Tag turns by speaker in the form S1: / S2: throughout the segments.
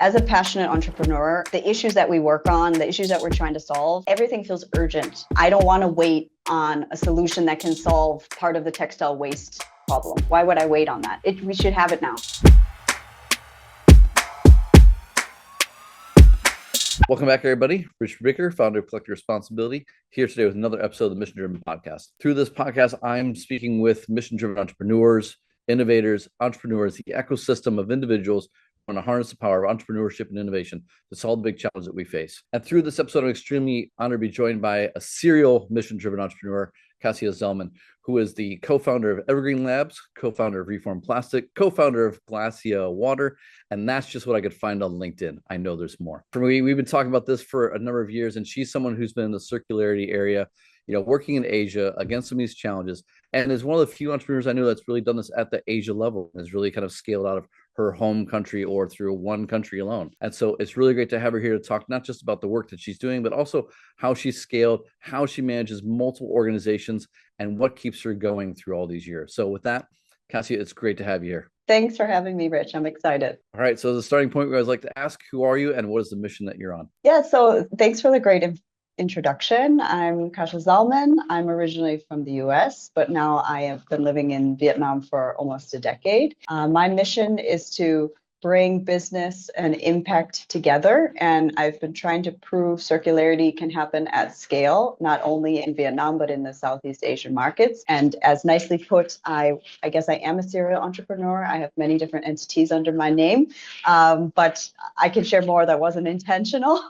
S1: As a passionate entrepreneur, the issues that we work on, the issues that we're trying to solve, everything feels urgent. I don't want to wait on a solution that can solve part of the textile waste problem. Why would I wait on that? We should have it now.
S2: Welcome back, everybody. Rich Brubaker, founder of Collective Responsibility, here today with another episode of the Mission Driven Podcast. Through this podcast, I'm speaking with mission-driven entrepreneurs, innovators, entrepreneurs, the ecosystem of individuals who want to harness the power of entrepreneurship and innovation to solve the big challenges that we face. And through this episode, I'm extremely honored to be joined by a serial mission-driven entrepreneur, Kasia Zellmann, who is the co-founder of Evergreen Labs, co-founder of Reform Plastic, co-founder of Glacia Water, and that's just what I could find on LinkedIn. I know there's more. For me, we've been talking about this for a number of years, and she's someone who's been in the circularity area, working in Asia against some of these challenges, and is one of the few entrepreneurs I know that's really done this at the Asia level, and has really kind of scaled out of her home country or through one country alone. And so it's really great to have her here to talk not just about the work that she's doing, but also how she's scaled, how she manages multiple organizations, and what keeps her going through all these years. So with that, Kasia, it's great to have you here.
S1: Thanks for having me, Rich. I'm excited.
S2: All right. So the starting point, we always like to ask, who are you and what is the mission that you're on?
S1: Yeah, so thanks for the great introduction. I'm Kasia Zellmann. I'm originally from the US, but now I have been living in Vietnam for almost a decade. My mission is to bring business and impact together. And I've been trying to prove circularity can happen at scale, not only in Vietnam, but in the Southeast Asian markets. And as nicely put, I guess I am a serial entrepreneur. I have many different entities under my name, but I can share more. That wasn't intentional.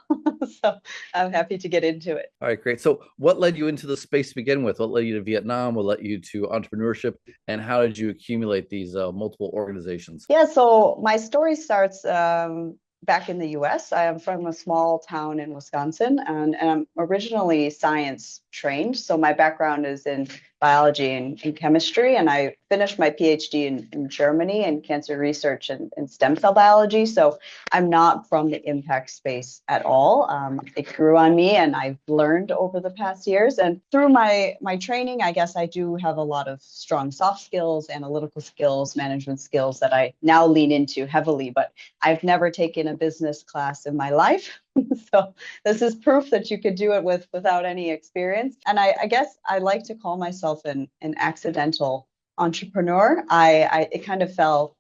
S1: So I'm happy to get into it.
S2: All right, great. So what led you into the space to begin with? What led you to Vietnam? What led you to entrepreneurship? And how did you accumulate these multiple organizations?
S1: Yeah, so my story starts back in the US. I am from a small town in Wisconsin, and I'm originally science trained. So my background is in biology and in chemistry, and I finished my PhD in Germany in cancer research and stem cell biology. So I'm not from the impact space at all. It grew on me, and I've learned over the past years. And through my training, I guess I do have a lot of strong soft skills, analytical skills, management skills that I now lean into heavily. But I've never taken a business class in my life. So this is proof that you could do it without any experience. And I guess I like to call myself an accidental entrepreneur. It kind of fell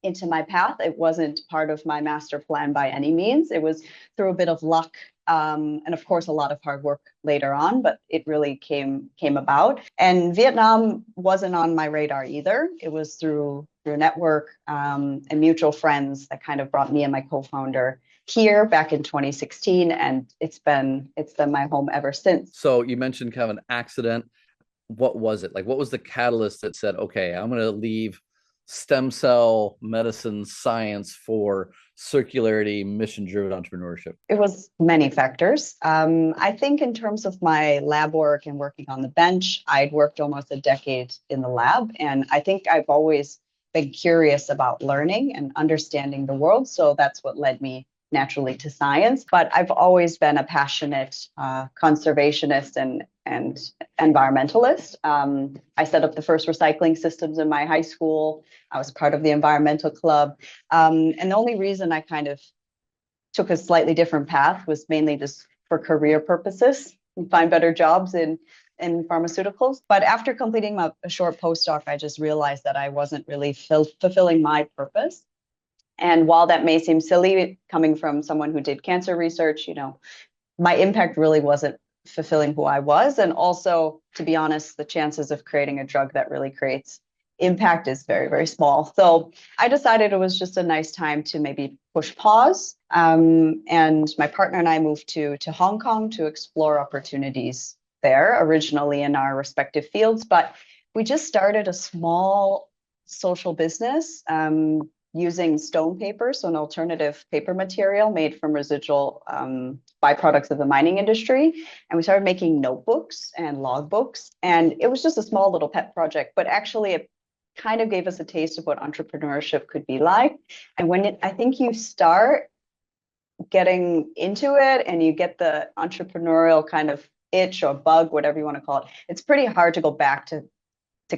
S1: into my path. It wasn't part of my master plan by any means. It was through a bit of luck, and of course a lot of hard work later on, but it really came about. And Vietnam wasn't on my radar either. It was through a network and mutual friends that kind of brought me and my co-founder here back in 2016, and it's been my home ever since.
S2: So you mentioned kind of an accident. What was it? Like, what was the catalyst that said, okay, I'm going to leave stem cell medicine science for circularity, mission-driven entrepreneurship?
S1: It was many factors. I think in terms of my lab work and working on the bench, I'd worked almost a decade in the lab, and I think I've always been curious about learning and understanding the world. So that's what led me naturally to science, but I've always been a passionate conservationist and environmentalist. I set up the first recycling systems in my high school. I was part of the environmental club. And the only reason I kind of took a slightly different path was mainly just for career purposes and find better jobs in pharmaceuticals. But after completing a short postdoc, I just realized that I wasn't really fulfilling my purpose. And while that may seem silly coming from someone who did cancer research, my impact really wasn't fulfilling who I was. And also, to be honest, the chances of creating a drug that really creates impact is very, very small. So I decided it was just a nice time to maybe push pause. And my partner and I moved to Hong Kong to explore opportunities there, originally in our respective fields. But we just started a small social business using stone paper, so an alternative paper material made from residual byproducts of the mining industry. And we started making notebooks and logbooks. And it was just a small little pet project, but actually it kind of gave us a taste of what entrepreneurship could be like. And I think you start getting into it and you get the entrepreneurial kind of itch or bug, whatever you want to call it, it's pretty hard to go back to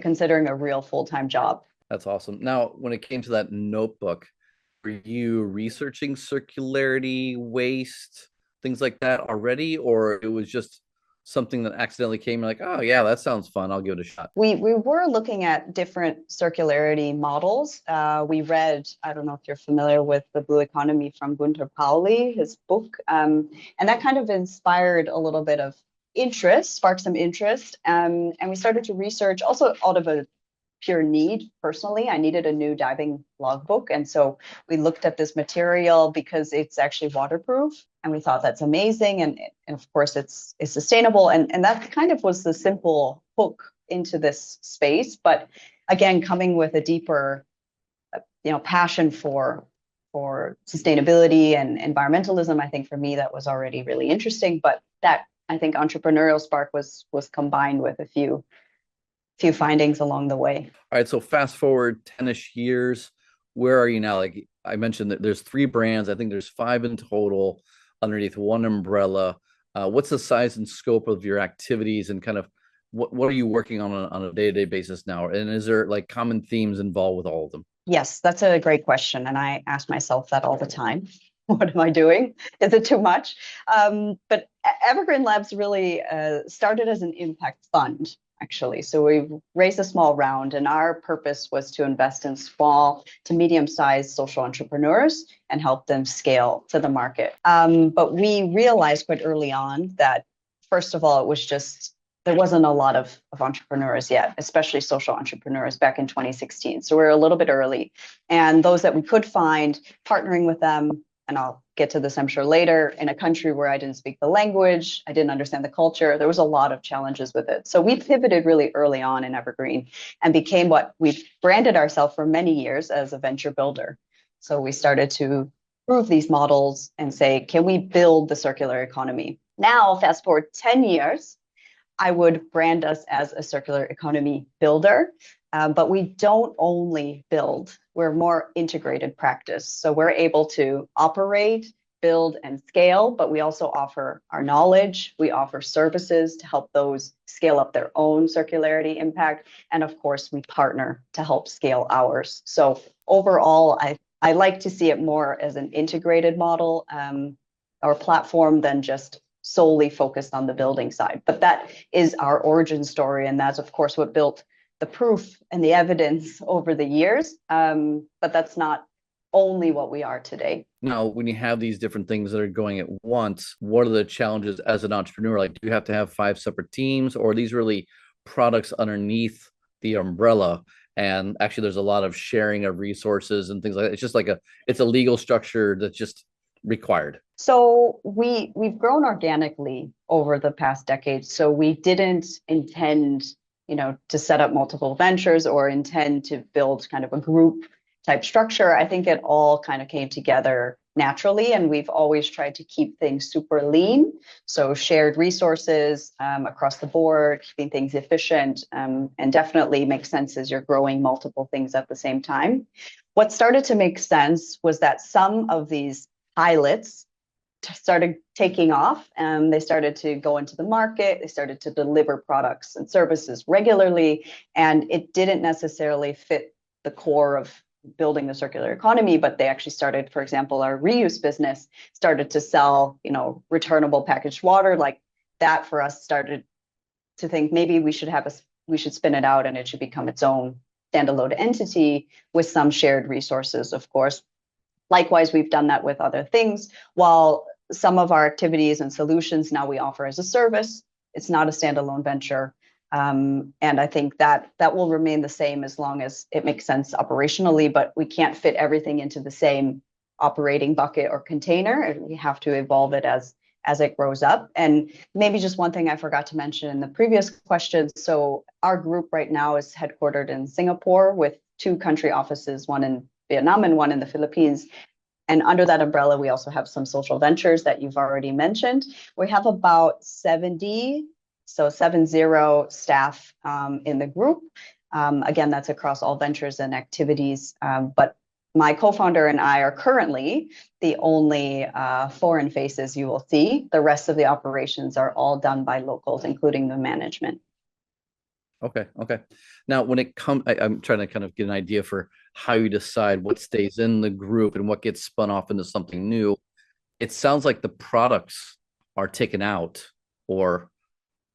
S1: considering a real full-time job.
S2: That's awesome. Now, when it came to that notebook, were you researching circularity, waste, things like that already, or it was just something that accidentally came like, oh yeah, that sounds fun, I'll give it a shot?
S1: We were looking at different circularity models. We read, I don't know if you're familiar with The Blue Economy from Gunter Pauli, his book, and that kind of inspired a little bit of interest, sparked some interest, and we started to research also out of a pure need. Personally, I needed a new diving logbook, and so we looked at this material because it's actually waterproof, and we thought that's amazing, and of course it's sustainable, and that kind of was the simple hook into this space. But again, coming with a deeper passion for sustainability and environmentalism, I think for me that was already really interesting. But that, I think, entrepreneurial spark was combined with a few findings along the way.
S2: All right, so fast forward 10-ish years, where are you now? Like I mentioned that there's 3 brands. I think there's 5 in total underneath one umbrella. What's the size and scope of your activities, and kind of what are you working on a day-to-day basis now? And is there like common themes involved with all of them?
S1: Yes, that's a great question. And I ask myself that all the time. What am I doing? Is it too much? But Evergreen Labs really started as an impact fund, actually. So we raised a small round, and our purpose was to invest in small to medium-sized social entrepreneurs and help them scale to the market. But we realized quite early on that, first of all, it was just there wasn't a lot of entrepreneurs yet, especially social entrepreneurs back in 2016. So we were a little bit early. And those that we could find, partnering with them, and I'll get to this, I'm sure, later, in a country where I didn't speak the language, I didn't understand the culture, there was a lot of challenges with it. So we pivoted really early on in Evergreen and became what we've branded ourselves for many years as a venture builder. So we started to prove these models and say, can we build the circular economy? Now, fast forward 10 years, I would brand us as a circular economy builder, but we don't only build, we're more integrated practice. So we're able to operate, build, and scale, but we also offer our knowledge, we offer services to help those scale up their own circularity impact, and of course, we partner to help scale ours. So overall, I like to see it more as an integrated model or platform than just solely focused on the building side. But that is our origin story. And that's, of course, what built the proof and the evidence over the years. But that's not only what we are today.
S2: Now, when you have these different things that are going at once, what are the challenges as an entrepreneur? Like, do you have to have 5 separate teams, or are these really products underneath the umbrella? And actually, there's a lot of sharing of resources and things like that. It's just like it's a legal structure that's just required.
S1: So we've grown organically over the past decade. So we didn't intend, to set up multiple ventures or intend to build kind of a group type structure. I think it all kind of came together naturally, and we've always tried to keep things super lean. So shared resources across the board, keeping things efficient, and definitely makes sense as you're growing multiple things at the same time. What started to make sense was that some of these pilots started taking off, and they started to go into the market. They started to deliver products and services regularly, and it didn't necessarily fit the core of building the circular economy, but they actually started, for example, our reuse business started to sell, returnable packaged water. Like that for us started to think maybe we should spin it out and it should become its own standalone entity with some shared resources, of course. Likewise, we've done that with other things. While some of our activities and solutions now we offer as a service, it's not a standalone venture. And I think that will remain the same as long as it makes sense operationally, but we can't fit everything into the same operating bucket or container. We have to evolve it as it grows up. And maybe just one thing I forgot to mention in the previous question. So our group right now is headquartered in Singapore with 2 country offices, one in Vietnam and one in the Philippines. And under that umbrella, we also have some social ventures that you've already mentioned. We have about 70 staff in the group. Again, that's across all ventures and activities. But my co-founder and I are currently the only foreign faces you will see. The rest of the operations are all done by locals, including the management.
S2: Okay. Okay. Now, when it comes, I'm trying to kind of get an idea for how you decide what stays in the group and what gets spun off into something new. It sounds like the products are taken out or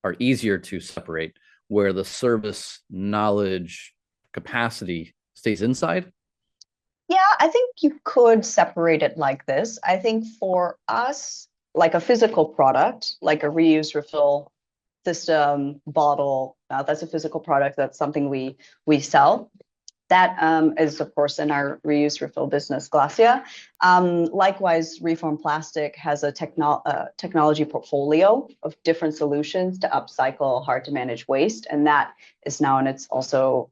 S2: are easier to separate, where the service, knowledge, capacity stays inside.
S1: Yeah, I think you could separate it like this. I think for us, like a physical product, like a reuse refill system, bottle, that's a physical product. That's something we sell. That is, of course, in our reuse refill business, Glacia. Likewise, Reform Plastic has a technology portfolio of different solutions to upcycle hard to manage waste, and that is now in its also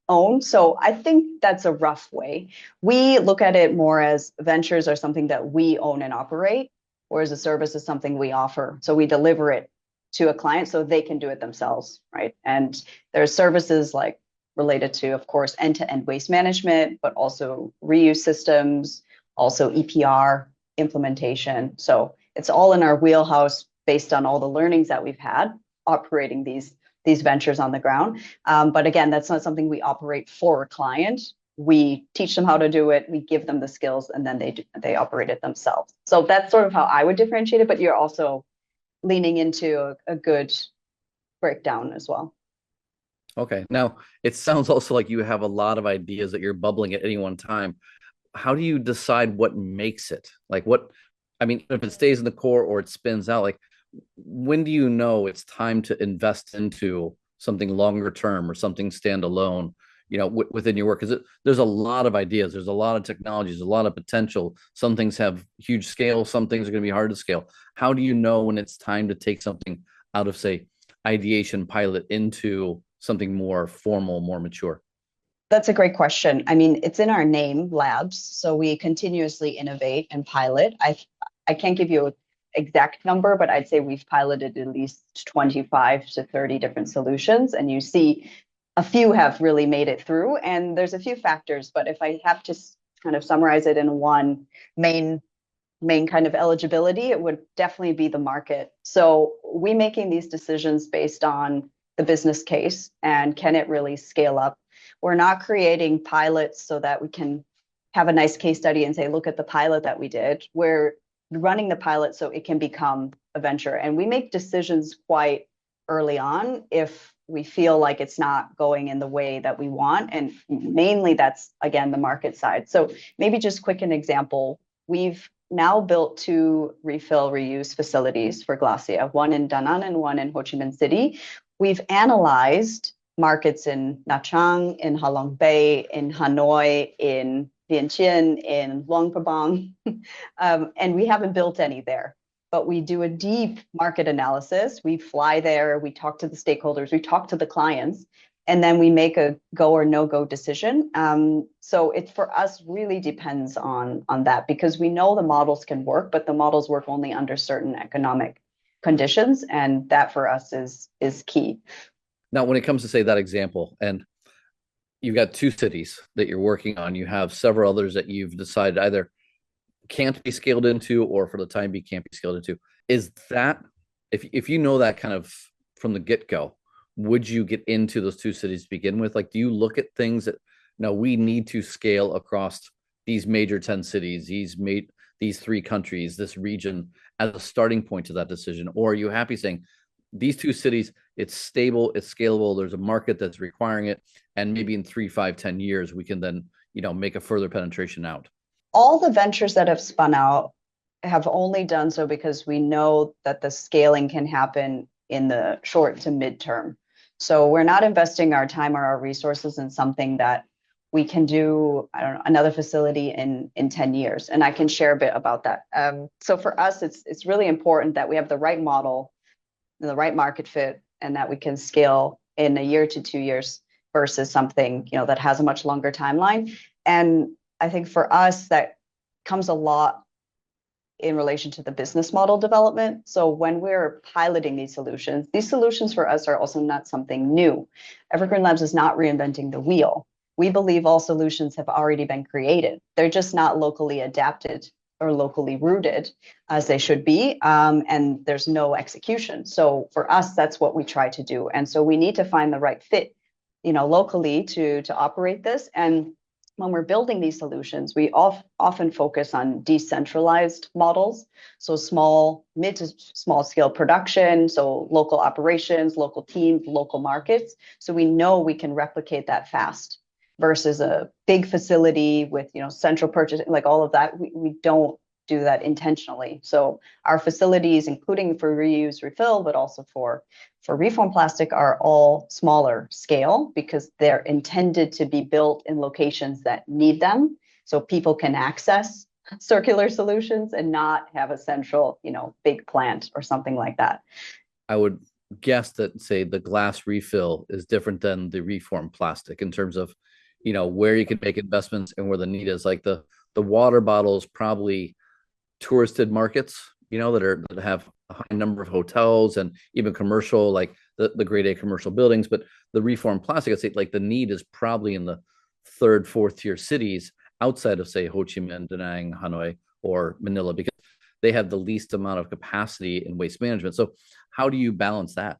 S1: own. So I think that's a rough way. We look at it more as ventures are something that we own and operate, whereas a service is something we offer. So we deliver it to a client so they can do it themselves, right? And there's services like related to, of course, end-to-end waste management, but also reuse systems, also EPR implementation. So it's all in our wheelhouse based on all the learnings that we've had operating these ventures on the ground. But again, that's not something we operate for a client. We teach them how to do it, we give them the skills, and then they operate it themselves. So that's sort of how I would differentiate it, but you're also leaning into a good breakdown as well.
S2: Okay. Now, it sounds also like you have a lot of ideas that you're bubbling at any one time. How do you decide what makes it? Like what, I mean, if it stays in the core or it spins out, like when do you know it's time to invest into something longer term or something standalone, within your work? Because there's a lot of ideas, there's a lot of technologies, a lot of potential. Some things have huge scale, some things are going to be hard to scale. How do you know when it's time to take something out of, say, ideation pilot into something more formal, more mature?
S1: That's a great question. I mean, it's in our name, labs. So we continuously innovate and pilot. I can't give you an exact number, but I'd say we've piloted at least 25 to 30 different solutions. And you see a few have really made it through. And there's a few factors, but if I have to kind of summarize it in one main kind of eligibility, it would definitely be the market. So we making these decisions based on the business case and can it really scale up? We're not creating pilots so that we can have a nice case study and say, look at the pilot that we did. We're running the pilot so it can become a venture. And we make decisions quite early on if we feel like it's not going in the way that we want. And mainly that's, again, the market side. So maybe just quick an example. We've now built two refill reuse facilities for Glacia, one in Da Nang and one in Ho Chi Minh City. We've analyzed markets in Nha Trang, in Ha Long Bay, in Hanoi, in Vientiane, in Luang Prabang, and we haven't built any there. But we do a deep market analysis. We fly there, we talk to the stakeholders, we talk to the clients, and then we make a go or no go decision. So it for us really depends on that because we know the models can work, but the models work only under certain economic conditions, and that for us is key.
S2: Now, when it comes to, say, that example, and you've got two cities that you're working on, you have several others that you've decided either can't be scaled into or for the time being can't be scaled into. Is that, if you know that kind of from the get-go, would you get into those two cities to begin with? Like, do you look at things that, no, we need to scale across these major 10 cities, these three countries, this region as a starting point to that decision? Or are you happy saying these two cities, it's stable, it's scalable, there's a market that's requiring it, and maybe in 3, 5, 10 years, we can then, make a further penetration out?
S1: All the ventures that have spun out have only done so because we know that the scaling can happen in the short to midterm. So we're not investing our time or our resources in something that we can do, I don't know, another facility in 10 years. And I can share a bit about that. So for us, it's really important that we have the right model, the right market fit, and that we can scale in a year to 2 years versus something, that has a much longer timeline. And I think for us, that comes a lot in relation to the business model development. So when we're piloting these solutions for us are also not something new. Evergreen Labs is not reinventing the wheel. We believe all solutions have already been created. They're just not locally adapted or locally rooted as they should be, and there's no execution. So for us, that's what we try to do. And so we need to find the right fit, locally to operate this. And when we're building these solutions, we often focus on decentralized models. So mid to small scale production, so local operations, local teams, local markets. So we know we can replicate that fast versus a big facility with, central purchase, like all of that. We don't do that intentionally. So our facilities, including for reuse, refill, but also for reform plastic, are all smaller scale because they're intended to be built in locations that need them, so people can access circular solutions and not have a central, big plant or something like that.
S2: I would guess that, say, the glass refill is different than the reform plastic in terms of, where you can make investments and where the need is. Like the water bottles, probably touristed markets, that have a high number of hotels and even commercial, like the grade A commercial buildings. But the reformed plastic, I'd say, like the need is probably in the third, fourth tier cities outside of, say, Ho Chi Minh, Da Nang, Hanoi, or Manila, because they have the least amount of capacity in waste management. So how do you balance that?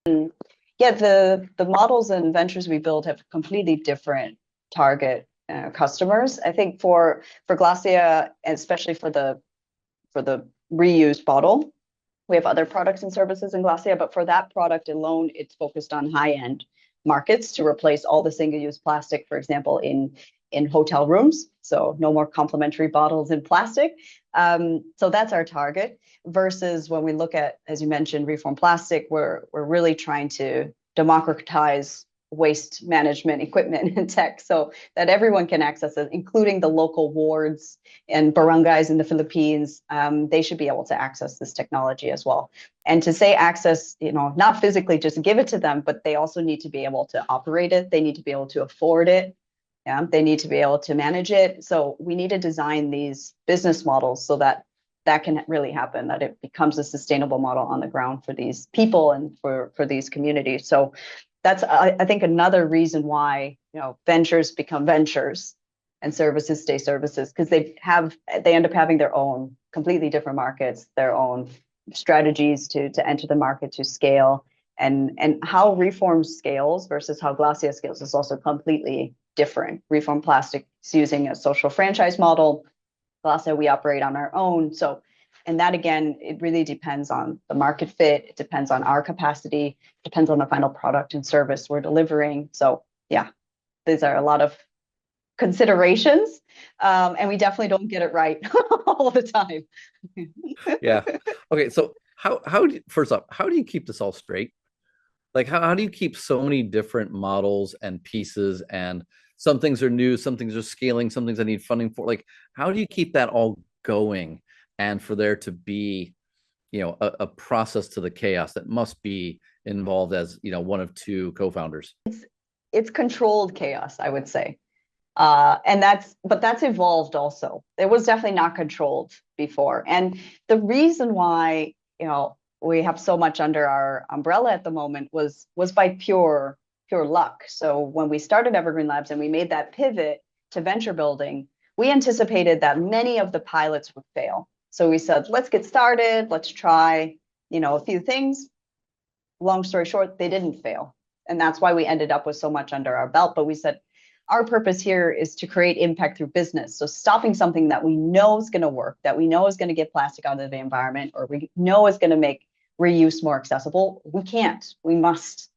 S1: Yeah, the models and ventures we build have completely different target customers. I think for Glacia, especially for the reused bottle, we have other products and services in Glacia, but for that product alone, it's focused on high-end markets to replace all the single-use plastic, for example, in hotel rooms. So no more complimentary bottles in plastic. So that's our target. Versus when we look at, as you mentioned, reform plastic, we're really trying to democratize waste management equipment and tech so that everyone can access it, including the local wards and barangays in the Philippines. They should be able to access this technology as well. And to say access, not physically just give it to them, but they also need to be able to operate it. They need to be able to afford it. Yeah, they need to be able to manage it. So we need to design these business models so that can really happen, that it becomes a sustainable model on the ground for these people and for these communities. So that's, I think, another reason why, ventures become ventures and services stay services, because they end up having their own completely different markets, their own strategies to enter the market, to scale. And how reform scales versus how Glacia scales is also completely different. Reform plastic is using a social franchise model. Glacia, we operate on our own. So, and that, again, it really depends on the market fit. It depends on our capacity. It depends on the final product and service we're delivering. So yeah, these are a lot of considerations. And we definitely don't get it right all the time.
S2: Yeah. Okay. So first off, how do you keep this all straight? Like, how do you keep so many different models and pieces, and some things are new, some things are scaling, some things I need funding for? Like, how do you keep that all going, and for there to be, a process to the chaos that must be involved as, one of two co-founders?
S1: It's controlled chaos, I would say. And that's evolved also. It was definitely not controlled before. And the reason why, we have so much under our umbrella at the moment was by pure luck. So when we started Evergreen Labs and we made that pivot to venture building, we anticipated that many of the pilots would fail. So we said, let's get started, let's try, a few things. Long story short, they didn't fail. And that's why we ended up with so much under our belt. But we said, our purpose here is to create impact through business. So stopping something that we know is going to work, that we know is going to get plastic out of the environment, or we know is going to make reuse more accessible. We must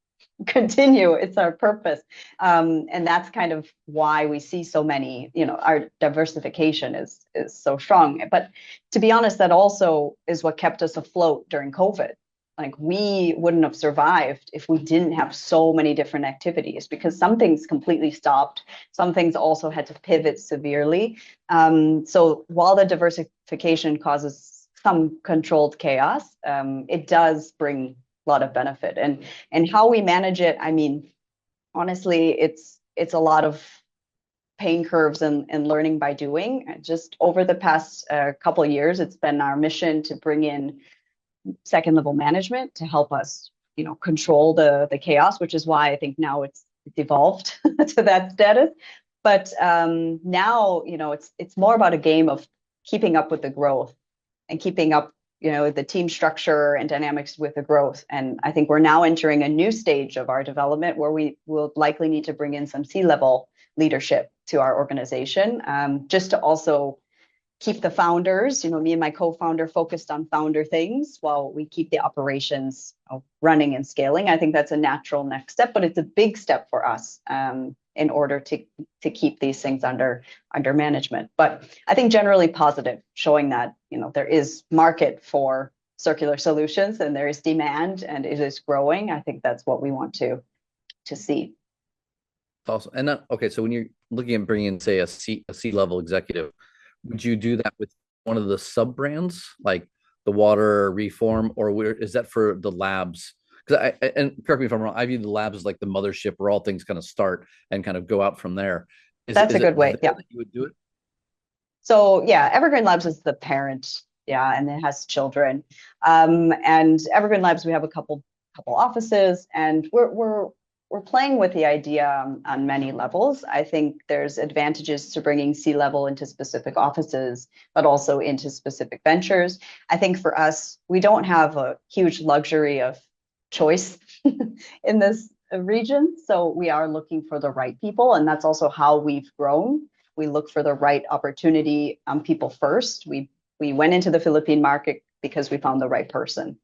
S1: continue. It's our purpose. And that's kind of why we see so many, our diversification is so strong. But to be honest, that also is what kept us afloat during COVID. Like, we wouldn't have survived if we didn't have so many different activities, because some things completely stopped. Some things also had to pivot severely. So while the diversification causes some controlled chaos, it does bring a lot of benefit. And how we manage it, I mean, honestly, it's a lot of pain curves and learning by doing. Just over the past couple of years, it's been our mission to bring in second level management to help us, control the chaos, which is why I think now it's evolved to that status. But now, it's more about a game of keeping up with the growth and keeping up, the team structure and dynamics with the growth. And I think we're now entering a new stage of our development where we will likely need to bring in some C-level leadership to our organization, just to also keep the founders, me and my co-founder, focused on founder things while we keep the operations running and scaling. I think that's a natural next step, but it's a big step for us, in order to keep these things under management. But I think generally positive, showing that there is market for circular solutions and there is demand and it is growing. I think that's what we want to see.
S2: Awesome. And then, okay, so when you're looking at bringing in, say, a C-level executive, would you do that with one of the sub brands like the water reform, or is that for the labs? Because and correct me if I'm wrong, I view the labs as like the mothership where all things kind of start and kind of go out from there.
S1: That's a good way. Yeah.
S2: That you would do it?
S1: So yeah, Evergreen Labs is the parent. Yeah. And it has children. And Evergreen Labs, we have a couple offices, and we're playing with the idea on many levels. I think there's advantages to bringing C-level into specific offices, but also into specific ventures. I think for us, we don't have a huge luxury of choice in this region. So we are looking for the right people. And that's also how we've grown. We look for the right opportunity, people first. We went into the Philippine market because we found the right person,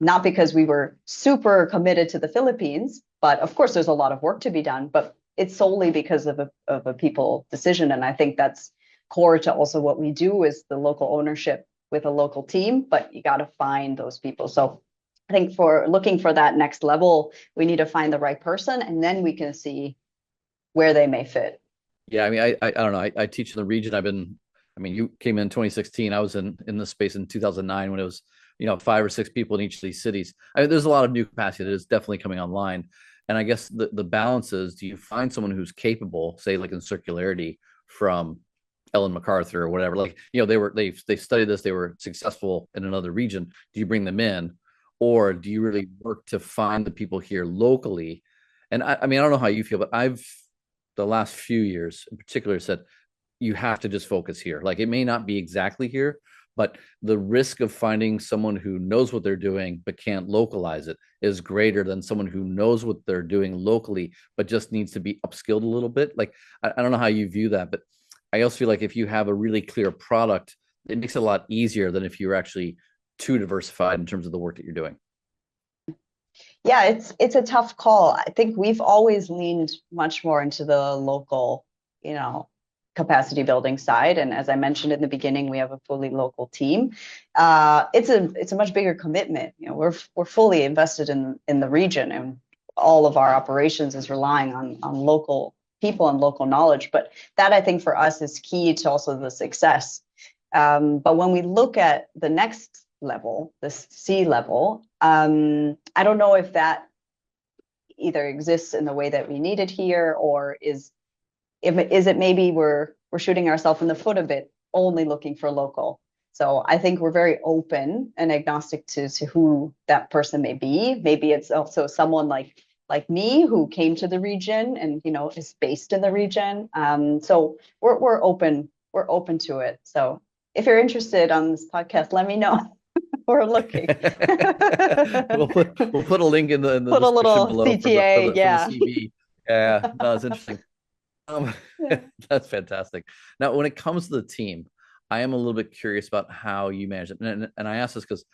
S1: not because we were super committed to the Philippines. But of course, there's a lot of work to be done, but it's solely because of a people decision. And I think that's core to also what we do, is the local ownership with a local team, but you got to find those people. So I think for looking for that next level, we need to find the right person, and then we can see where they may fit.
S2: Yeah, I mean, I don't know. I teach in the region. You came in 2016. I was in the space in 2009 when it was, 5 or 6 people in each of these cities. I mean, there's a lot of new capacity that is definitely coming online. And I guess the balance is, do you find someone who's capable, say like in circularity, from Ellen MacArthur or whatever? Like, they studied this, they were successful in another region. Do you bring them in, or do you really work to find the people here locally? And I mean, I don't know how you feel, but the last few years in particular said you have to just focus here. Like, it may not be exactly here, but the risk of finding someone who knows what they're doing but can't localize it is greater than someone who knows what they're doing locally but just needs to be upskilled a little bit. Like, I don't know how you view that, but I also feel like if you have a really clear product, it makes it a lot easier than if you're actually too diversified in terms of the work that you're doing.
S1: Yeah, it's a tough call. I think we've always leaned much more into the local, capacity building side. And as I mentioned in the beginning, we have a fully local team. It's a much bigger commitment. We're fully invested in the region, and all of our operations is relying on local people and local knowledge. But that, I think, for us is key to also the success. But when we look at the next level, the C-level, I don't know if that either exists in the way that we need it here, or is it maybe we're shooting ourselves in the foot a bit, only looking for local. So I think we're very open and agnostic to who that person may be. Maybe it's also someone like me who came to the region and is based in the region. So we're open to it. So if you're interested on this podcast, let me know. We're looking.
S2: we'll put a link in the
S1: put a little
S2: below
S1: CTA,
S2: for the CV. Yeah, no, it's interesting.
S1: Yeah.
S2: That's fantastic. Now, when it comes to the team, I am a little bit curious about how you manage it. And I ask this because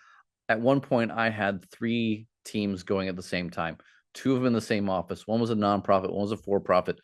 S2: at one point I had 3 teams going at the same time, 2 of them in the same office. One was a nonprofit, one was a for-profit.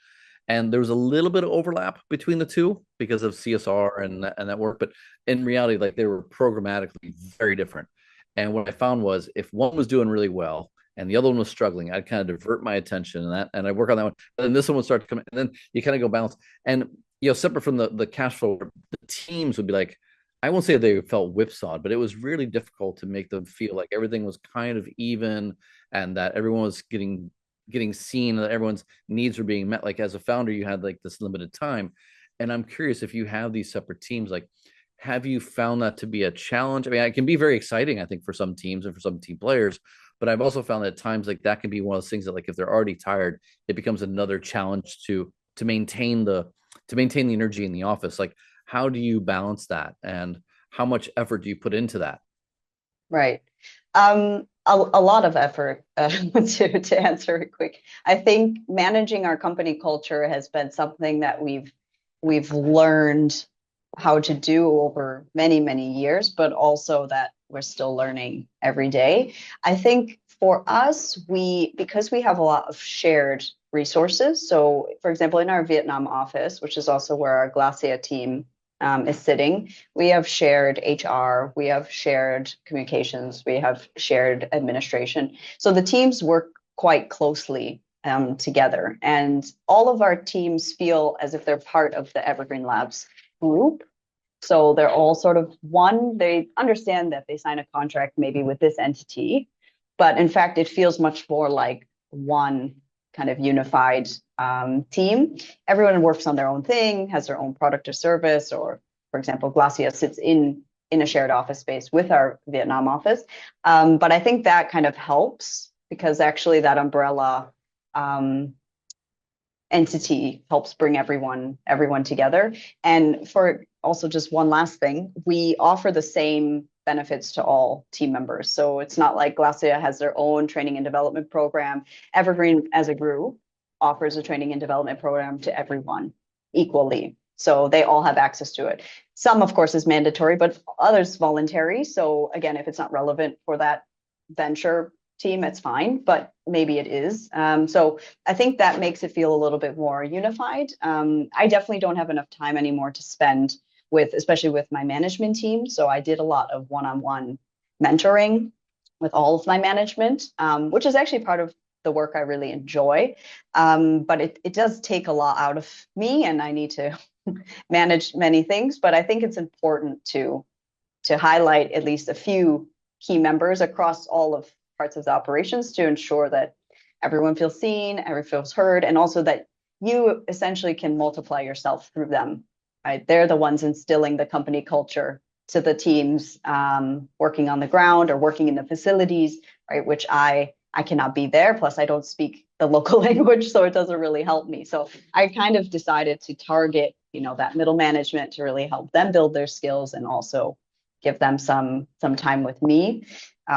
S2: And there was a little bit of overlap between the 2 because of CSR and that work. But in reality, like, they were programmatically very different. And what I found was, if one was doing really well and the other one was struggling, I'd kind of divert my attention and I work on that one. And then this one would start to come in, and then you kind of go balance. And separate from the cash flow, the teams would be like, I won't say they felt whipsawed, but it was really difficult to make them feel like everything was kind of even and that everyone was getting seen, that everyone's needs were being met. Like, as a founder, you had like this limited time. And I'm curious, if you have these separate teams, like, have you found that to be a challenge? I mean, it can be very exciting, I think, for some teams and for some team players, but I've also found that at times, like, that can be one of those things that, like, if they're already tired, it becomes another challenge to maintain the energy in the office. Like, How do you balance that, and how much effort do you put into that?
S1: Right. A lot of effort to answer it quick. I think managing our company culture has been something that we've learned how to do over many, many years, but also that we're still learning every day. I think for us, because we have a lot of shared resources. So, for example, in our Vietnam office, which is also where our Glacia team is sitting, we have shared HR, we have shared communications, we have shared administration. So the teams work quite closely together, and all of our teams feel as if they're part of the Evergreen Labs group. So they're all sort of one, they understand that they sign a contract maybe with this entity, but in fact, it feels much more like one kind of unified team. Everyone works on their own thing, has their own product or service, or for example, Glacia sits in a shared office space with our Vietnam office. But I think that kind of helps because actually that umbrella entity helps bring everyone together. And for also just one last thing, we offer the same benefits to all team members. So it's not like Glacia has their own training and development program. Evergreen as a group offers a training and development program to everyone equally. So they all have access to it. Some, of course, is mandatory, but others voluntary. So again, if it's not relevant for that venture team, it's fine, but maybe it is. So I think that makes it feel a little bit more unified. I definitely don't have enough time anymore to spend with, especially with my management team. So I did a lot of one-on-one mentoring with all of my management, which is actually part of the work I really enjoy. But it does take a lot out of me, and I need to manage many things. But I think it's important to highlight at least a few key members across all of parts of the operations to ensure that everyone feels seen, everyone feels heard, and also that you essentially can multiply yourself through them. Right? They're the ones instilling the company culture to the teams working on the ground or working in the facilities, right? Which I cannot be there. Plus, I don't speak the local language, so it doesn't really help me. So I kind of decided to target, that middle management to really help them build their skills and also give them some time with me.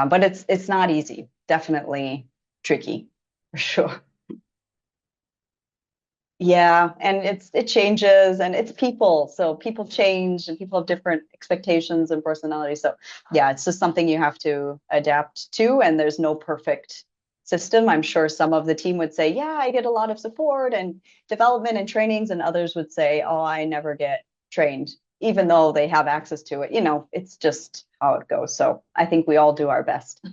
S1: But it's not easy. Definitely tricky, for sure. Yeah, and it changes and it's people. So people change and people have different expectations and personalities. So yeah, it's just something you have to adapt to, and there's no perfect system. I'm sure some of the team would say, yeah, I get a lot of support and development and trainings, and others would say, oh, I never get trained, even though they have access to it. It's just how it goes. So I think we all do our best.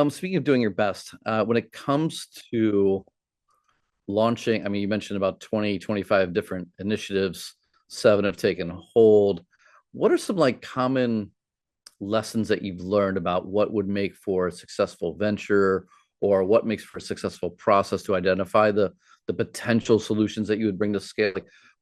S2: Speaking of doing your best, when it comes to launching, I mean, you mentioned about 20, 25 different initiatives, 7 have taken hold. What are some like common lessons that you've learned about what would make for a successful venture, or what makes for a successful process to identify the potential solutions that you would bring to scale?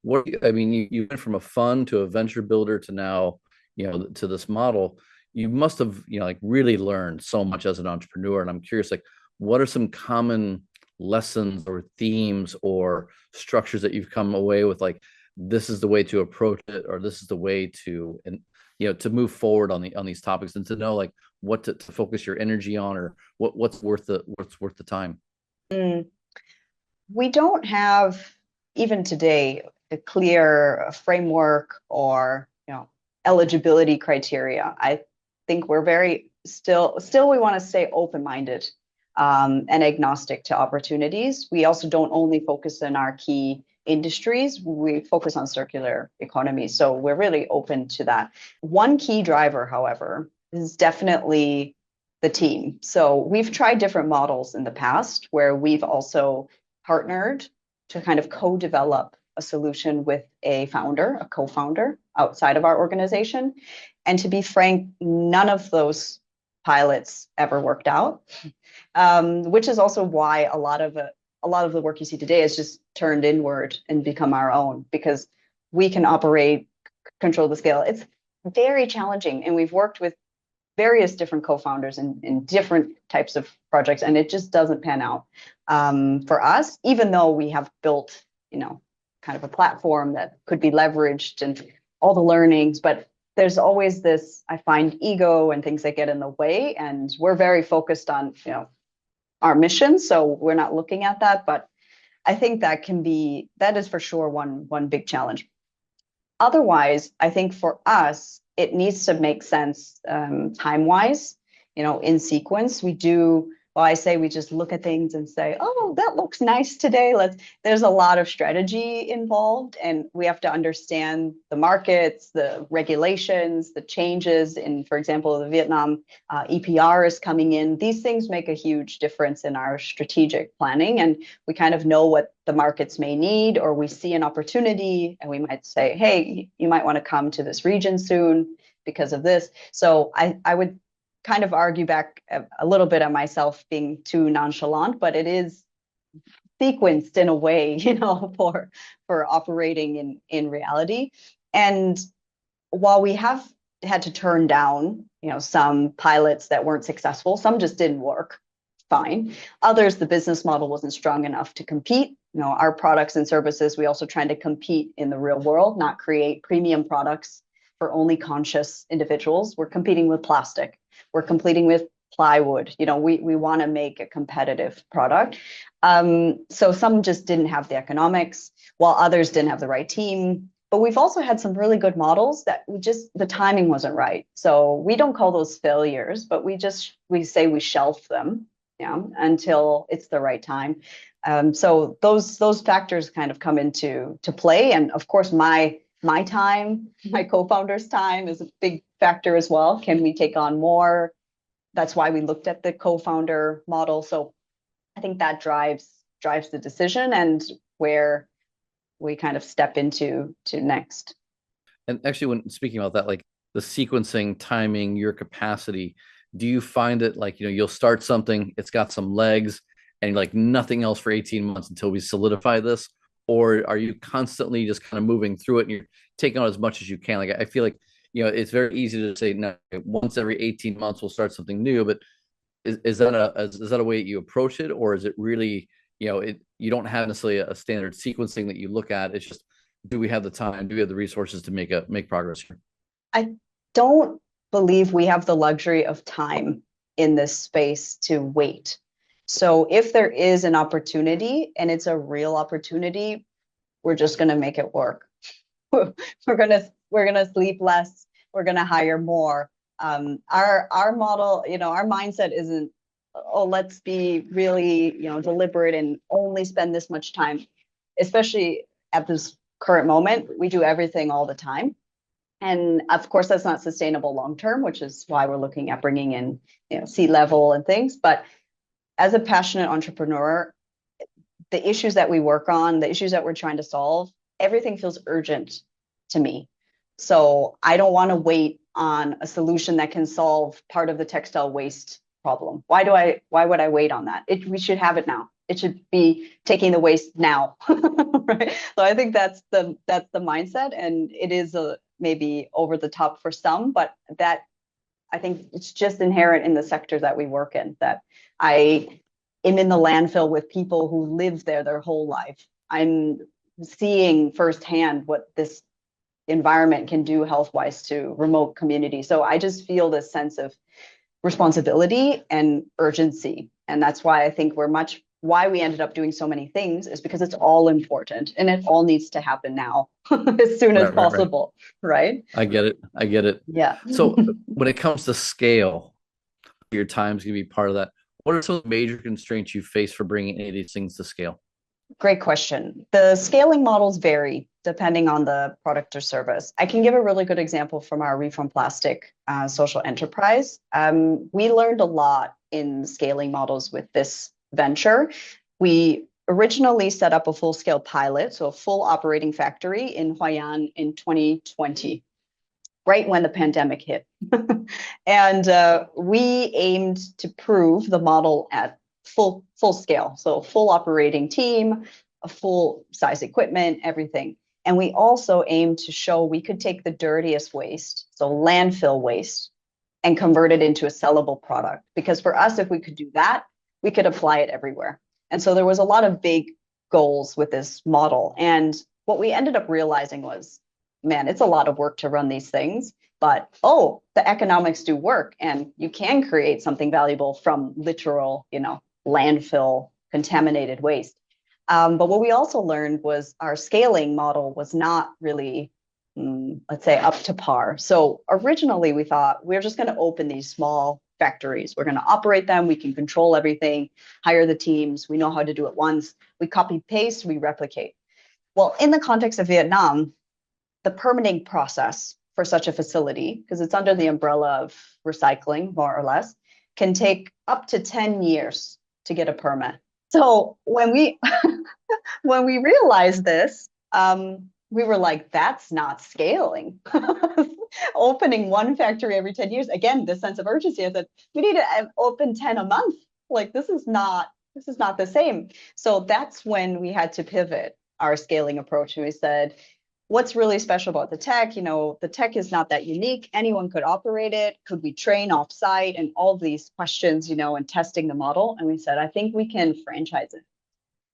S2: Like, I mean, you went from a fund to a venture builder to now, to this model. You must have, like really learned so much as an entrepreneur. And I'm curious, like, what are some common lessons or themes or structures that you've come away with, like, this is the way to approach it, or this is the way to, and to move forward on these topics, and to know like what to focus your energy on, or what's worth the time.
S1: Mm. We don't have, even today, a clear framework or eligibility criteria. I think we're very still we want to stay open-minded and agnostic to opportunities. We also don't only focus on our key industries, we focus on circular economy. So we're really open to that. One key driver, however, is definitely the team. So we've tried different models in the past where we've also partnered to kind of co-develop a solution with a co-founder outside of our organization. And to be frank, none of those pilots ever worked out, which is also why a lot of the work you see today is just turned inward and become our own, because we can operate, control the scale. It's very challenging, and we've worked with various different co-founders in different types of projects, and it just doesn't pan out for us, even though we have built, kind of a platform that could be leveraged and all the learnings. But there's always this, I find, ego and things that get in the way. And we're very focused on, our mission. So we're not looking at that. But I think that is for sure one big challenge. Otherwise, I think for us, it needs to make sense time-wise, in sequence. I say we just look at things and say, oh, that looks nice today. There's a lot of strategy involved, and we have to understand the markets, the regulations, the changes in, for example, the Vietnam EPR is coming in. These things make a huge difference in our strategic planning, and we kind of know what the markets may need, or we see an opportunity and we might say, hey, you might want to come to this region soon because of this. So I would kind of argue back a little bit at myself being too nonchalant, but it is sequenced in a way, for operating in reality. And while we have had to turn down, some pilots that weren't successful, some just didn't work fine. Others, the business model wasn't strong enough to compete. Our products and services, we also trying to compete in the real world, not create premium products for only conscious individuals. We're competing with plastic. We're competing with plywood. We want to make a competitive product. So some just didn't have the economics, while others didn't have the right team. But we've also had some really good models that the timing wasn't right. So we don't call those failures, but we say we shelf them, until it's the right time. So those factors kind of come into play. And of course, my time, my co-founder's time is a big factor as well. Can we take on more? That's why we looked at the co-founder model. So I think that drives the decision and where we kind of step into next.
S2: And actually, when speaking about that, like the sequencing, timing, your capacity, do you find it like, you'll start something, it's got some legs and like nothing else for 18 months until we solidify this? Or are you constantly just kind of moving through it and you're taking on as much as you can? Like, I feel like, it's very easy to say, no, once every 18 months we'll start something new, but is that a way that you approach it? Or is it really, you don't have necessarily a standard sequencing that you look at? It's just, do we have the time? Do we have the resources to make progress here?
S1: I don't believe we have the luxury of time in this space to wait. So if there is an opportunity and it's a real opportunity, we're just going to make it work. we're going to sleep less. We're going to hire more. Our model, our mindset isn't, oh, let's be really, deliberate and only spend this much time, especially at this current moment. We do everything all the time. And of course, that's not sustainable long term, which is why we're looking at bringing in, C-level and things. But as a passionate entrepreneur, the issues that we work on, the issues that we're trying to solve, everything feels urgent to me. So I don't want to wait on a solution that can solve part of the textile waste problem. Why would I wait on that? We should have it now. It should be taking the waste now, right? So I think that's the mindset, and it is maybe over the top for some, but that I think it's just inherent in the sector that we work in, that I am in the landfill with people who live there their whole life. I'm seeing firsthand what this environment can do health-wise to remote communities. So I just feel this sense of responsibility and urgency. And that's why I think why we ended up doing so many things is because it's all important and it all needs to happen now as soon as possible. Right.
S2: I get it.
S1: Yeah.
S2: So when it comes to scale, your time's going to be part of that. What are some major constraints you face for bringing any of these things to scale?
S1: Great question. The scaling models vary depending on the product or service. I can give a really good example from our Reform Plastic social enterprise. We learned a lot in scaling models with this venture. We originally set up a full-scale pilot, so a full operating factory in Hoi An in 2020, right when the pandemic hit. And we aimed to prove the model at full scale, so full operating team, a full size equipment, everything. And we also aimed to show we could take the dirtiest waste, so landfill waste, and convert it into a sellable product. Because for us, if we could do that, we could apply it everywhere. And so there was a lot of big goals with this model. And what we ended up realizing was, man, it's a lot of work to run these things, but oh, the economics do work, and you can create something valuable from literal, landfill contaminated waste. But what we also learned was our scaling model was not really, let's say, up to par. So originally we thought we're just going to open these small factories. We're going to operate them. We can control everything, hire the teams. We know how to do it once. We copy paste, we replicate. Well, in the context of Vietnam, the permitting process for such a facility, because it's under the umbrella of recycling, more or less, can take up to 10 years to get a permit. So when we when we realized this, we were like, that's not scaling. Opening one factory every 10 years. Again, this sense of urgency. I said, we need to open 10 a month. Like, this is not the same. So that's when we had to pivot our scaling approach. And we said, what's really special about the tech? The tech is not that unique. Anyone could operate it. Could we train off-site? And all these questions, and testing the model. And we said, I think we can franchise it.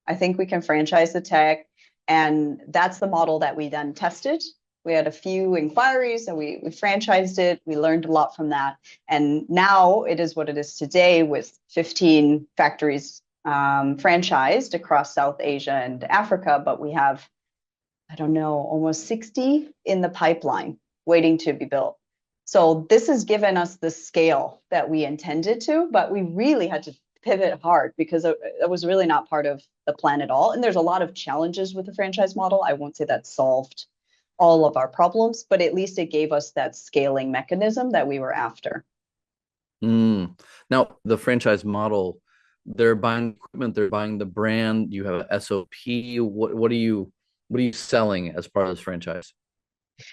S1: I think we can franchise the tech. And that's the model that we then tested. We had a few inquiries and we franchised it. We learned a lot from that. And now it is what it is today, with 15 factories franchised across South Asia and Africa. But we have, I don't know, almost 60 in the pipeline waiting to be built. So this has given us the scale that we intended to, but we really had to pivot hard because it was really not part of the plan at all. And there's a lot of challenges with the franchise model. I won't say that solved all of our problems, but at least it gave us that scaling mechanism that we were after.
S2: Now, the franchise model, they're buying equipment, they're buying the brand, you have an SOP. What are you selling as part of this franchise?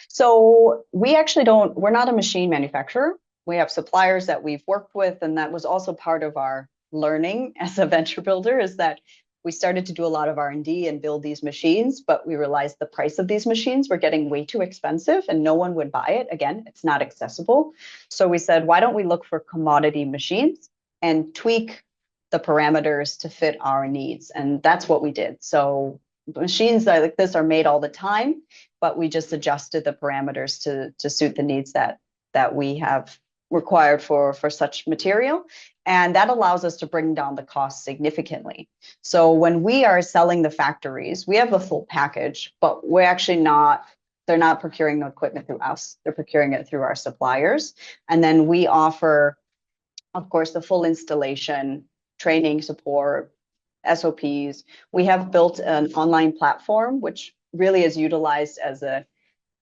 S1: So we actually we're not a machine manufacturer. We have suppliers that we've worked with, and that was also part of our learning as a venture builder, is that we started to do a lot of R&D and build these machines, but we realized the price of these machines were getting way too expensive and no one would buy it. Again, it's not accessible. So we said, why don't we look for commodity machines and tweak the parameters to fit our needs? And that's what we did. So machines like this are made all the time, but we just adjusted the parameters to suit the needs that we have required for such material. And that allows us to bring down the cost significantly. So when we are selling the factories, we have the full package, but we're actually they're not procuring the equipment through us. They're procuring it through our suppliers. And then we offer, of course, the full installation, training, support, SOPs. We have built an online platform, which really is utilized as a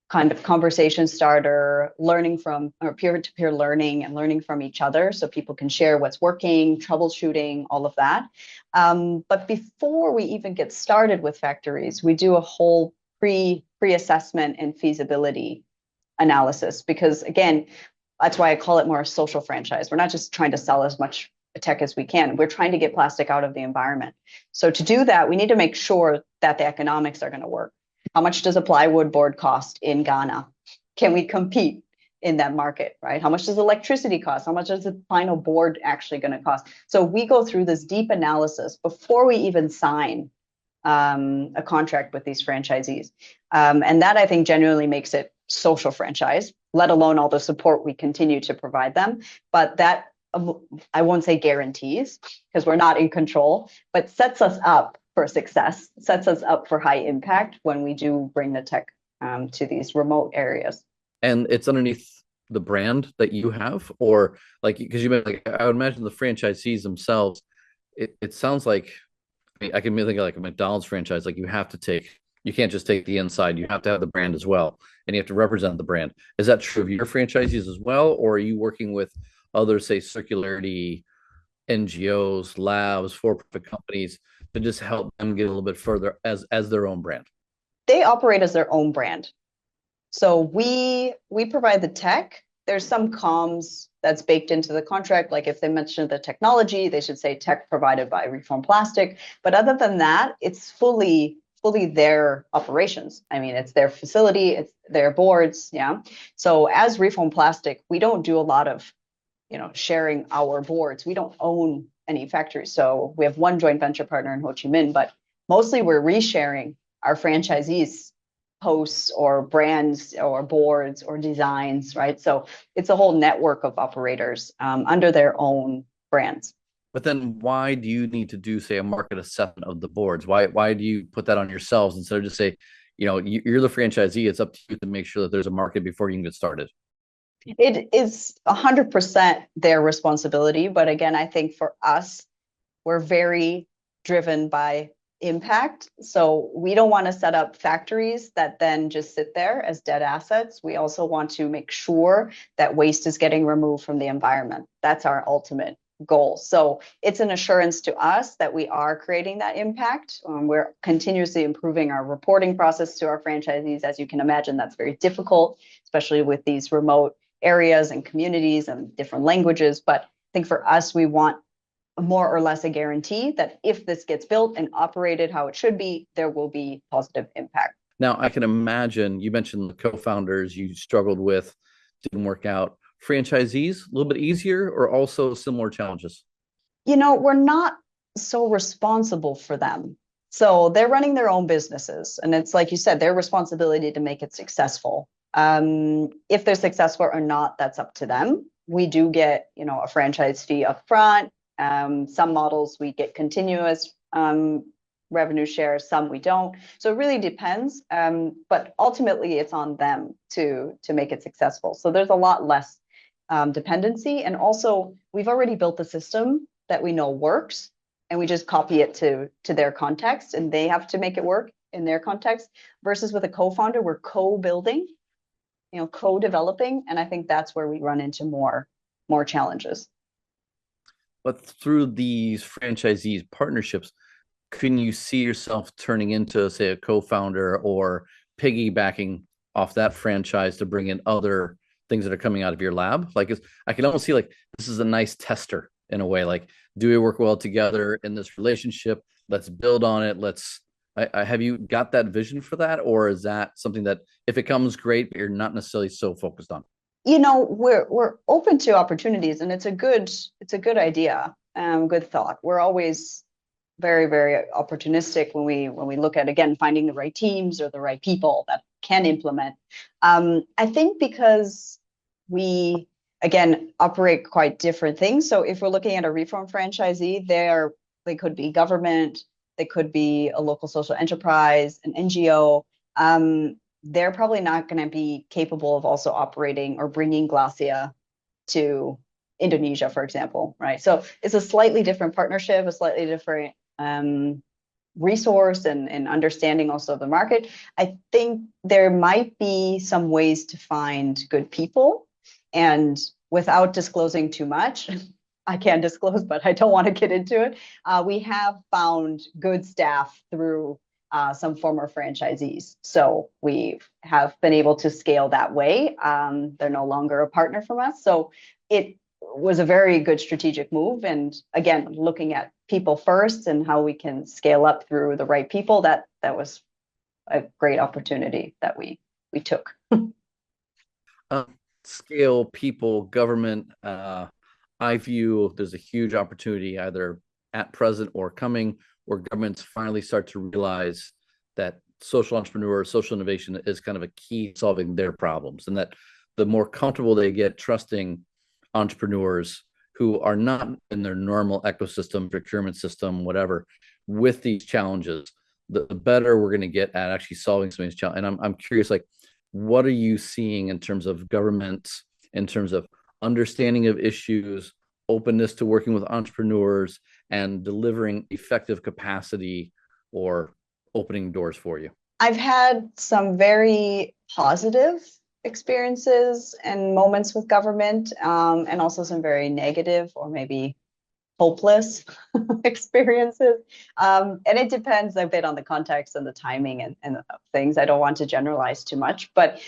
S1: kind of conversation starter, learning from, or peer-to-peer learning and learning from each other, so people can share what's working, troubleshooting, all of that. But before we even get started with factories, we do a whole pre-assessment and feasibility analysis, because again, that's why I call it more a social franchise. We're not just trying to sell as much tech as we can. We're trying to get plastic out of the environment. So to do that, we need to make sure that the economics are going to work. How much does a plywood board cost in Ghana? Can we compete in that market, right? How much does electricity cost? How much is the final board actually going to cost? So we go through this deep analysis before we even sign a contract with these franchisees. And that, I think, genuinely makes it social franchise, let alone all the support we continue to provide them. But that, I won't say guarantees, because we're not in control, but sets us up for success, sets us up for high impact when we do bring the tech to these remote areas.
S2: And it's underneath the brand that you have, or like, because you like, I would imagine the franchisees themselves, it sounds like, I can think of like a McDonald's franchise, like you can't just take the inside, you have to have the brand as well, and you have to represent the brand. Is that true of your franchisees as well, or are you working with other, say, circularity NGOs, labs, for-profit companies to just help them get a little bit further as their own brand?
S1: They operate as their own brand. So we provide the tech. There's some comms that's baked into the contract. Like if they mention the technology, they should say tech provided by Reform Plastic. But other than that, it's fully their operations. I mean, it's their facility, it's their boards. Yeah. So as Reform Plastic, we don't do a lot of, sharing our boards. We don't own any factories. So we have one joint venture partner in Ho Chi Minh, but mostly we're resharing our franchisees posts or brands or boards or designs, right? So it's a whole network of operators under their own brands.
S2: But then why do you need to do, say, a market assessment of the boards? Why do you put that on yourselves instead of just say, you're the franchisee, it's up to you to make sure that there's a market before you can get started?
S1: It is 100% their responsibility. But again, I think for us, we're very driven by impact. So we don't want to set up factories that then just sit there as dead assets. We also want to make sure that waste is getting removed from the environment. That's our ultimate goal. So it's an assurance to us that we are creating that impact. We're continuously improving our reporting process to our franchisees. As you can imagine, that's very difficult, especially with these remote areas and communities and different languages. But I think for us, we want more or less a guarantee that if this gets built and operated how it should be, there will be positive impact.
S2: Now, I can imagine you mentioned the co-founders you struggled with, didn't work out. Franchisees, a little bit easier or also similar challenges?
S1: We're not so responsible for them. So they're running their own businesses. And it's like you said, their responsibility to make it successful. If they're successful or not, that's up to them. We do get, a franchise fee up front. Some models we get continuous revenue share, some we don't. So it really depends. But ultimately, it's on them to make it successful. So there's a lot less dependency. And also, we've already built the system that we know works, and we just copy it to their context, and they have to make it work in their context. Versus with a co-founder, we're co-building, co-developing, and I think that's where we run into more challenges.
S2: But through these franchisees partnerships, can you see yourself turning into, say, a co-founder or piggybacking off that franchise to bring in other things that are coming out of your lab? Like, I can almost see like this is a nice tester in a way. Like, do we work well together in this relationship? Let's build on it. Have you got that vision for that, or is that something that if it comes great, but you're not necessarily so focused on?
S1: We're open to opportunities, and it's a good idea, good thought. We're always very, very opportunistic when we look at, again, finding the right teams or the right people that can implement. I think because we, again, operate quite different things. So if we're looking at a reform franchisee, they could be government, they could be a local social enterprise, an NGO. They're probably not going to be capable of also operating or bringing Glacia to Indonesia, for example, right? So it's a slightly different partnership, a slightly different resource and understanding also of the market. I think there might be some ways to find good people, and without disclosing too much, I can't disclose, but I don't want to get into it. We have found good staff through some former franchisees. So we have been able to scale that way. They're no longer a partner from us. So it was a very good strategic move. And again, looking at people first and how we can scale up through the right people, that was a great opportunity that we took.
S2: Scale, people, government. I view there's a huge opportunity either at present or coming, where governments finally start to realize that social entrepreneurs, social innovation is kind of a key to solving their problems, and that the more comfortable they get trusting entrepreneurs who are not in their normal ecosystem, procurement system, whatever, with these challenges, the better we're going to get at actually solving some of these challenges. And I'm curious, like, what are you seeing in terms of governments, in terms of understanding of issues, openness to working with entrepreneurs, and delivering effective capacity or opening doors for you?
S1: I've had some very positive experiences and moments with government, and also some very negative or maybe hopeless experiences. And it depends a bit on the context and the timing and things. I don't want to generalize too much, but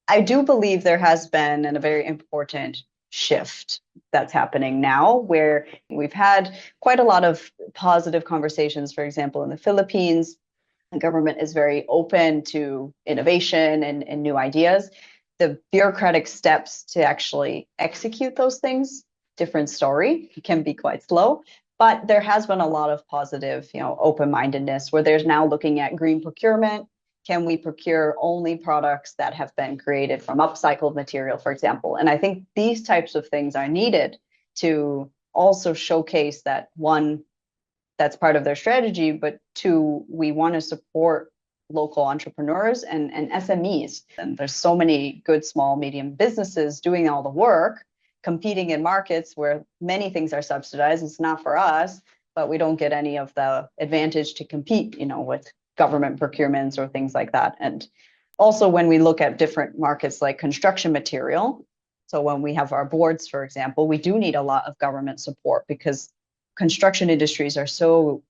S1: I do believe there has been a very important shift that's happening now, where we've had quite a lot of positive conversations. For example, in the Philippines, the government is very open to innovation and new ideas. The bureaucratic steps to actually execute those things, different story, it can be quite slow. But there has been a lot of positive, open-mindedness where there's now looking at green procurement. Can we procure only products that have been created from upcycled material, for example? And I think these types of things are needed to also showcase that, one, that's part of their strategy, but two, we want to support local entrepreneurs and SMEs. And there's so many good small, medium businesses doing all the work, competing in markets where many things are subsidized. It's not for us, but we don't get any of the advantage to compete, with government procurements or things like that. And also when we look at different markets like construction material, so when we have our boards, for example, we do need a lot of government support because construction industries are so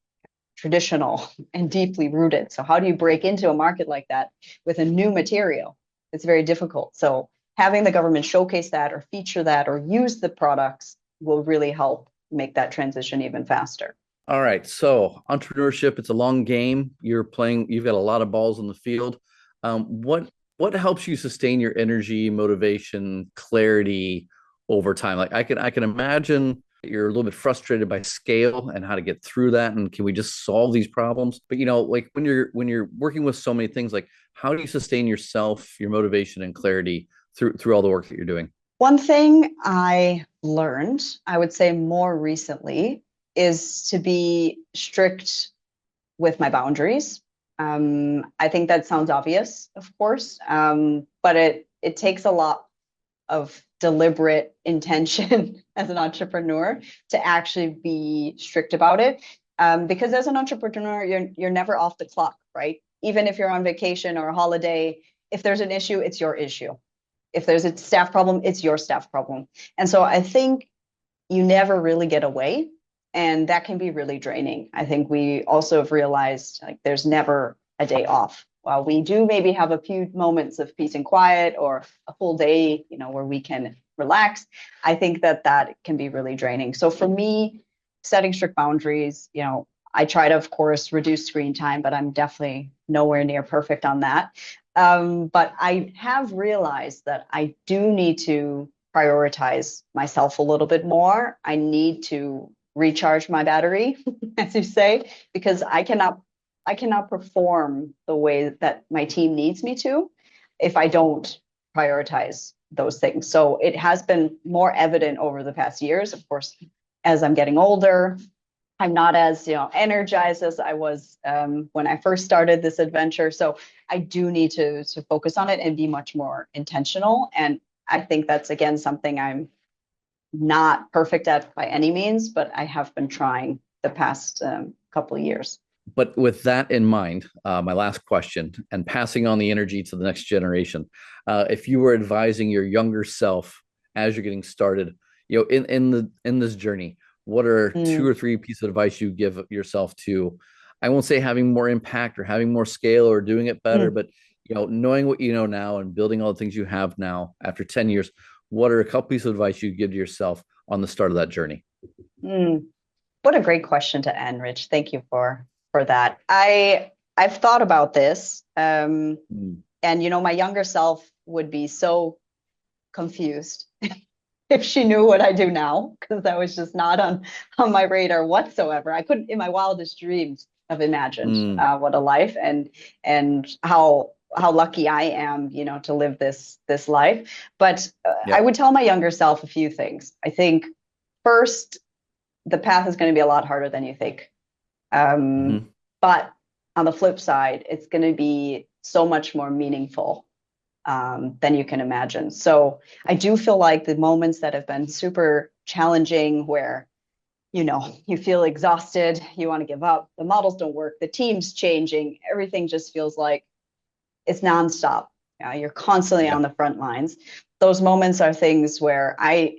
S1: traditional and deeply rooted. So how do you break into a market like that with a new material? It's very difficult. So having the government showcase that or feature that or use the products will really help make that transition even faster.
S2: All right. So entrepreneurship, it's a long game. You've got a lot of balls in the field. What helps you sustain your energy, motivation, clarity over time? Like I can imagine you're a little bit frustrated by scale and how to get through that. And can we just solve these problems? But like when you're working with so many things, like how do you sustain yourself, your motivation and clarity through all the work that you're doing?
S1: One thing I learned, I would say more recently, is to be strict with my boundaries. I think that sounds obvious, of course, but it takes a lot of deliberate intention as an entrepreneur to actually be strict about it. Because as an entrepreneur, you're never off the clock, right? Even if you're on vacation or a holiday, if there's an issue, it's your issue. If there's a staff problem, it's your staff problem. And so I think you never really get away. And that can be really draining. I think we also have realized like there's never a day off. While we do maybe have a few moments of peace and quiet or a full day, where we can relax, I think that can be really draining. So for me, setting strict boundaries, I try to, of course, reduce screen time, but I'm definitely nowhere near perfect on that. But I have realized that I do need to prioritize myself a little bit more. I need to recharge my battery, as you say, because I cannot perform the way that my team needs me to if I don't prioritize those things. So it has been more evident over the past years. Of course, as I'm getting older, I'm not as energized as I was when I first started this adventure. So I do need to focus on it and be much more intentional. And I think that's, again, something I'm not perfect at by any means, but I have been trying the past couple of years.
S2: But with that in mind, my last question, and passing on the energy to the next generation, if you were advising your younger self as you're getting started, in this journey, what are two or three pieces of advice you give yourself to, I won't say having more impact or having more scale or doing it better, but knowing what you know now and building all the things you have now after 10 years, what are a couple pieces of advice you give to yourself on the start of that journey?
S1: What a great question to end, Rich. Thank you for that. I've thought about this, and my younger self would be so confused if she knew what I do now, because that was just not on my radar whatsoever. I couldn't, in my wildest dreams, have imagined what a life and how lucky I am, to live this life. But I would tell my younger self a few things. I think first, the path is going to be a lot harder than you think. But on the flip side, it's going to be so much more meaningful than you can imagine. So I do feel like the moments that have been super challenging where, you feel exhausted, you want to give up, the models don't work, the team's changing, everything just feels like it's nonstop. You're constantly on the front lines. Those moments are things where I,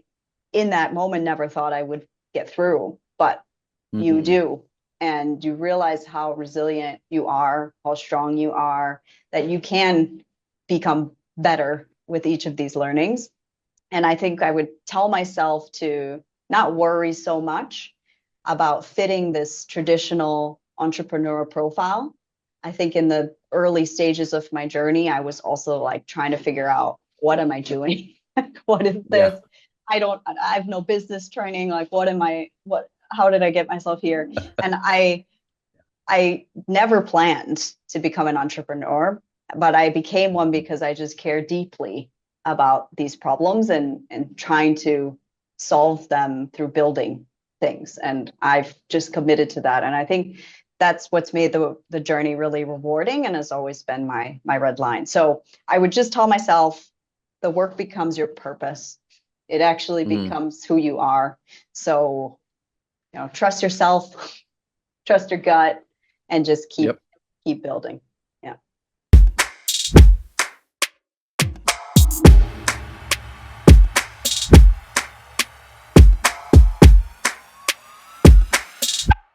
S1: in that moment, never thought I would get through, but you do. And you realize how resilient you are, how strong you are, that you can become better with each of these learnings. And I think I would tell myself to not worry so much about fitting this traditional entrepreneur profile. I think in the early stages of my journey, I was also like trying to figure out, what am I doing? What is this? I have no business training. Like, how did I get myself here? And I never planned to become an entrepreneur, but I became one because I just care deeply about these problems and trying to solve them through building things. And I've just committed to that. And I think that's what's made the journey really rewarding and has always been my red line. So I would just tell myself the work becomes your purpose. It actually becomes who you are. So, trust yourself, trust your gut, and just keep building.